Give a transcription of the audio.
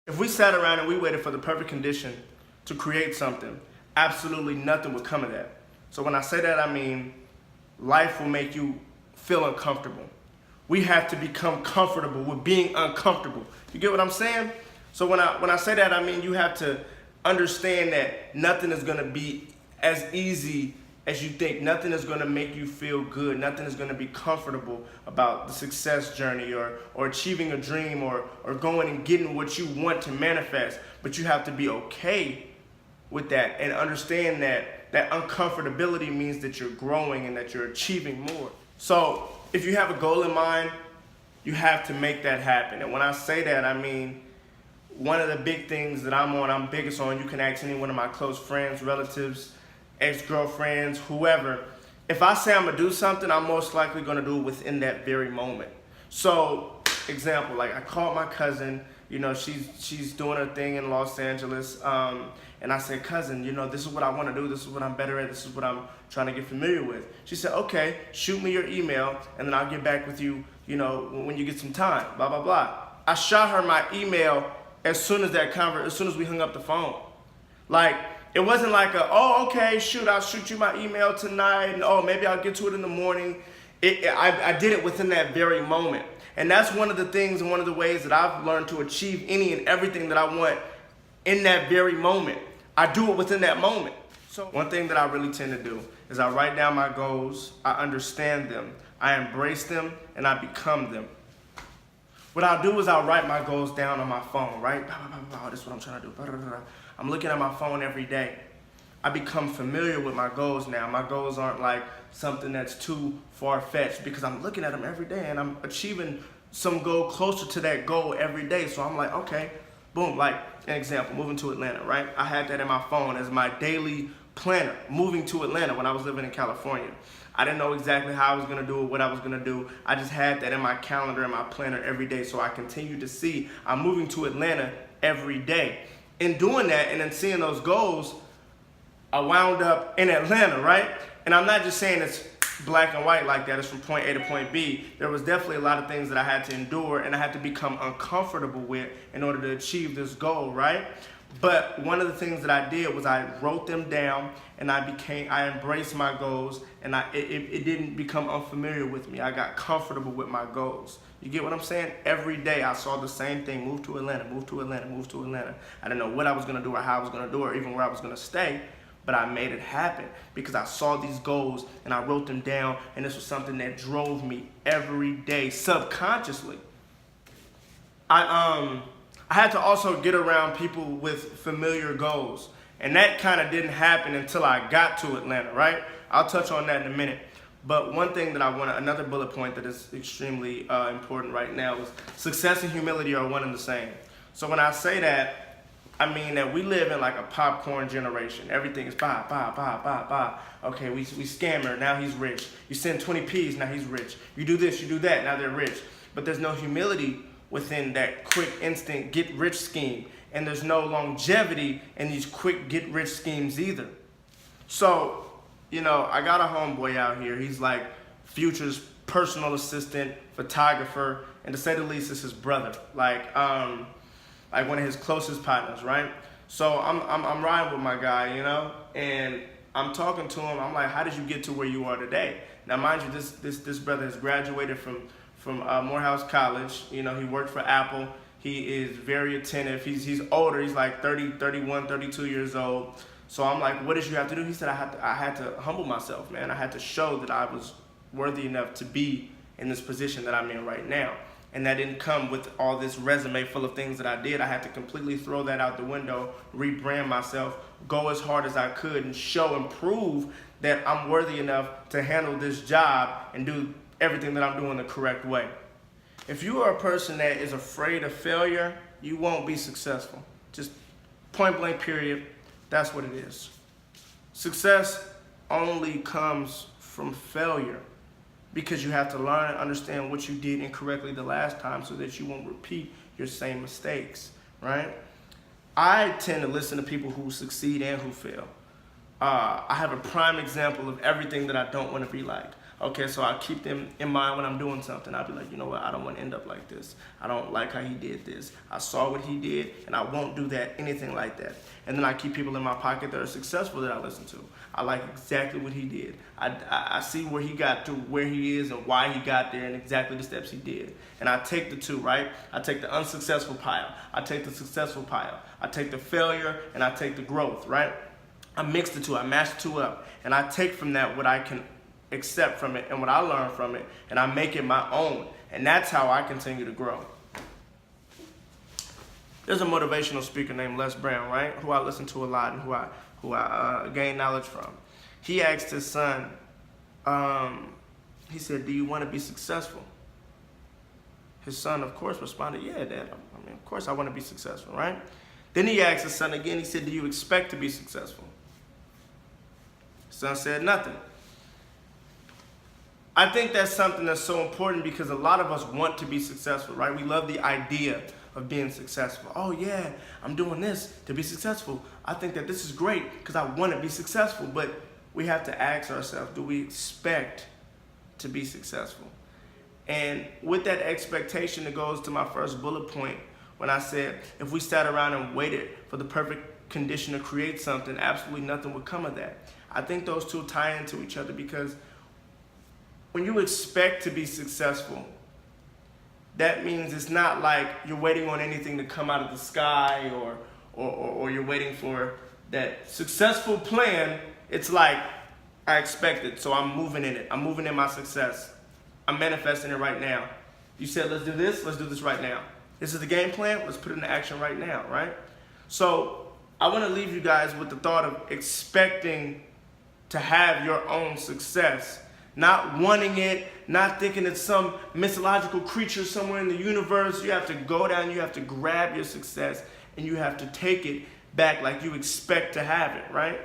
If we sat around and we waited for the perfect condition to create something, absolutely nothing would come of that. So when I say that, I mean life will make you feel uncomfortable. We have to become comfortable with being uncomfortable. You get what I'm saying? So when I say that, I mean you have to understand that nothing is gonna be as easy as you think. Nothing is gonna make you feel good. Nothing is gonna be comfortable about the success journey or achieving a dream or going and getting what you want to manifest. But you have to be okay with that and understand that uncomfortability means that you're growing and that you're achieving more. So if you have a goal in mind, you have to make that happen. And when I say that, I mean one of the big things that I'm biggest on, you can ask any one of my close friends, relatives, ex-girlfriends, whoever. If I say I'm gonna do something, I'm most likely gonna do it within that very moment. So, example, like I called my cousin, you know, she's doing her thing in Los Angeles, and I said, cousin, you know, this is what I wanna do, this is what I'm better at, this is what I'm trying to get familiar with. She said, okay, shoot me your email, and then I'll get back with you, you know, when you get some time, blah, blah, blah. I shot her my email as soon as we hung up the phone. Like, it wasn't like oh, okay, shoot, I'll shoot you my email tonight, and oh, maybe I'll get to it in the morning. I did it within that very moment. And that's one of the things and one of the ways that I've learned to achieve any and everything that I want in that very moment. I do it within that moment. So one thing that I really tend to do is I write down my goals, I understand them, I embrace them, and I become them. What I'll do is I'll write my goals down on my phone, right? This is what I'm trying to do. I'm looking at my phone every day. I become familiar with my goals now. My goals aren't like something that's too far-fetched because I'm looking at them every day and I'm achieving some goal closer to that goal every day. So I'm like, okay, boom, like an example, moving to Atlanta, right? I had that in my phone as my daily planner, moving to Atlanta when I was living in California. I didn't know exactly how I was gonna do it, what I was gonna do. I just had that in my calendar, in my planner every day. So I continue to see I'm moving to Atlanta every day. In doing that and then seeing those goals, I wound up in Atlanta, right? And I'm not just saying it's black and white like that, it's from point A to point B. There was definitely a lot of things that I had to endure and I had to become uncomfortable with in order to achieve this goal, right? But one of the things that I did was I wrote them down and I embraced my goals and it didn't become unfamiliar with me. I got comfortable with my goals. You get what I'm saying? Every day I saw the same thing, move to Atlanta, move to Atlanta, move to Atlanta. I didn't know what I was gonna do or how I was gonna do it or even where I was gonna stay, but I made it happen because I saw these goals and I wrote them down and this was something that drove me every day subconsciously. I had to also get around people with familiar goals. And that kind of didn't happen until I got to Atlanta, right? I'll touch on that in a minute. But one thing that another bullet point that is extremely important right now is success and humility are one and the same. So when I say that, I mean that we live in like a popcorn generation. Everything is buy. Okay, we scammer, now he's rich. You send 20 P's, now he's rich. You do this, you do that, now they're rich. But there's no humility within that quick instant get rich scheme. And there's no longevity in these quick get rich schemes either. So, you know, I got a homeboy out here. He's like Future's personal assistant, photographer, and to say the least, is his brother. Like one of his closest partners, right? So I'm riding with my guy, you know, and I'm talking to him. I'm like, how did you get to where you are today? Now, mind you, this brother has graduated from Morehouse College. You know, he worked for Apple. He is very attentive. He's older. He's like 30, 31, 32 years old. So I'm like, what did you have to do? He said, I had to humble myself, man. I had to show that I was worthy enough to be in this position that I'm in right now. And that didn't come with all this resume full of things that I did. I had to completely throw that out the window, rebrand myself, go as hard as I could, and show and prove that I'm worthy enough to handle this job and do everything that I'm doing the correct way. If you are a person that is afraid of failure, you won't be successful. Just point blank period, that's what it is. Success only comes from failure because you have to learn and understand what you did incorrectly the last time so that you won't repeat your same mistakes, right? I tend to listen to people who succeed and who fail. I have a prime example of everything that I don't want to be like. Okay, so I keep them in mind when I'm doing something. I'll be like, you know what, I don't want to end up like this. I don't like how he did this. I saw what he did, and I won't do that, anything like that. And then I keep people in my pocket that are successful that I listen to. I like exactly what he did. I see where he got to where he is and why he got there and exactly the steps he did. And I take the two, right? I take the unsuccessful pile. I take the successful pile. I take the failure and I take the growth, right? I mix the two. I mash the two up. And I take from that what I can accept from it and what I learn from it, and I make it my own. And that's how I continue to grow. There's a motivational speaker named Les Brown, right? Who I listen to a lot and who I gain knowledge from. He asked his son, he said, "Do you want to be successful?" His son, of course, responded, "Yeah, Dad. I mean, of course I want to be successful, right?" Then he asked his son again, he said, "Do you expect to be successful?" His son said nothing. I think that's something that's so important because a lot of us want to be successful, right? We love the idea of being successful. Oh yeah, I'm doing this to be successful. I think that this is great because I want to be successful. But we have to ask ourselves, do we expect to be successful? And with that expectation, it goes to my first bullet point when I said, if we sat around and waited for the perfect condition to create something, absolutely nothing would come of that. I think those two tie into each other because when you expect to be successful, that means it's not like you're waiting on anything to come out of the sky or you're waiting for that successful plan. It's like, I expect it, so I'm moving in it. I'm moving in my success. I'm manifesting it right now. You said, let's do this right now. This is the game plan, let's put it into action right now, right? So I want to leave you guys with the thought of expecting to have your own success. Not wanting it, not thinking it's some mythological creature somewhere in the universe. You have to go down, you have to grab your success, and you have to take it back like you expect to have it, right?